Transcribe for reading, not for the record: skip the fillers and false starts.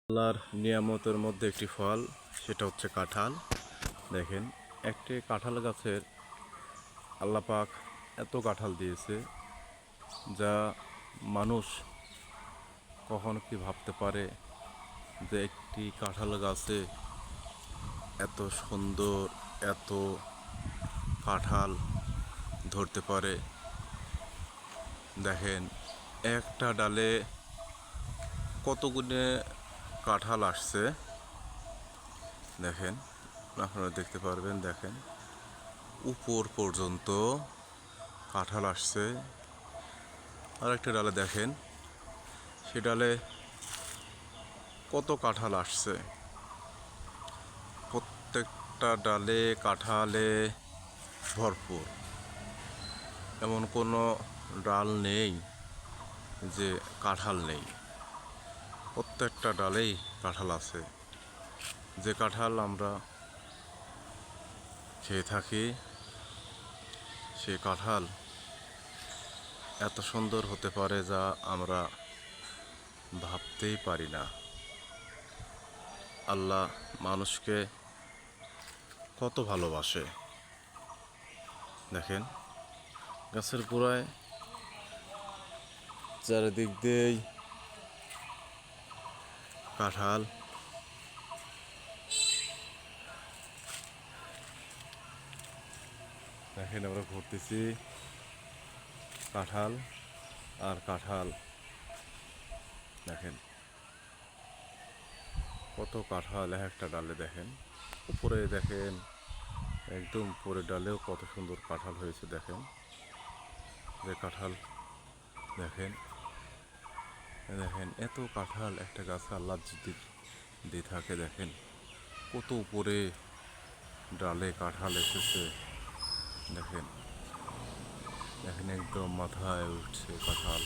আল্লাহর নিয়ামতের মধ্যে একটি ফল, সেটা হচ্ছে কাঁঠাল। দেখেন, একটি কাঁঠাল গাছের আল্লাহ পাক এত কাঁঠাল দিয়েছে, যা মানুষ কখনো কি ভাবতে পারে যে একটি কাঁঠাল গাছে এত সুন্দর এত কাঁঠাল ধরতে পারে। দেখেন, একটা ডালে কতগুলো কাঁঠাল আসছে। দেখেন, আপনারা দেখতে পারবেন। দেখেন, উপর পর্যন্ত কাঁঠাল আসছে। আর একটা ডালে দেখেন, সে ডালে কত কাঁঠাল আসছে। প্রত্যেকটা ডালে কাঁঠালে ভরপুর। এমন কোনো ডাল নেই যে কাঁঠাল নেই। প্রত্যেকটা ডালেই কাঁঠাল আছে। যে কাঁঠাল আমরা খেয়ে থাকি, সে কাঁঠাল এত সুন্দর হতে পারে যা আমরা ভাবতেই পারি না। আল্লাহ মানুষকে কত ভালোবাসে। দেখেন, গাছের গোড়ায় চারিদিক দিয়েই কাঁঠাল। দেখেন, আমরা ঘুরতেছি, কাঁঠাল আর কাঁঠাল। দেখেন, কত কাঁঠাল একটা ডালে। দেখেন, উপরে দেখেন, একদম উপরের ডালেও কত সুন্দর কাঁঠাল হয়েছে। দেখেন, যে কাঁঠাল। দেখেন, দেখেন, এত কাঁঠাল একটা গাছে আল্লাহ যদি দিয়ে থাকে। দেখেন, কত উপরে ডালে কাঁঠাল এসেছে। দেখেন, দেখেন, একদম মাথায় উঠছে কাঁঠাল।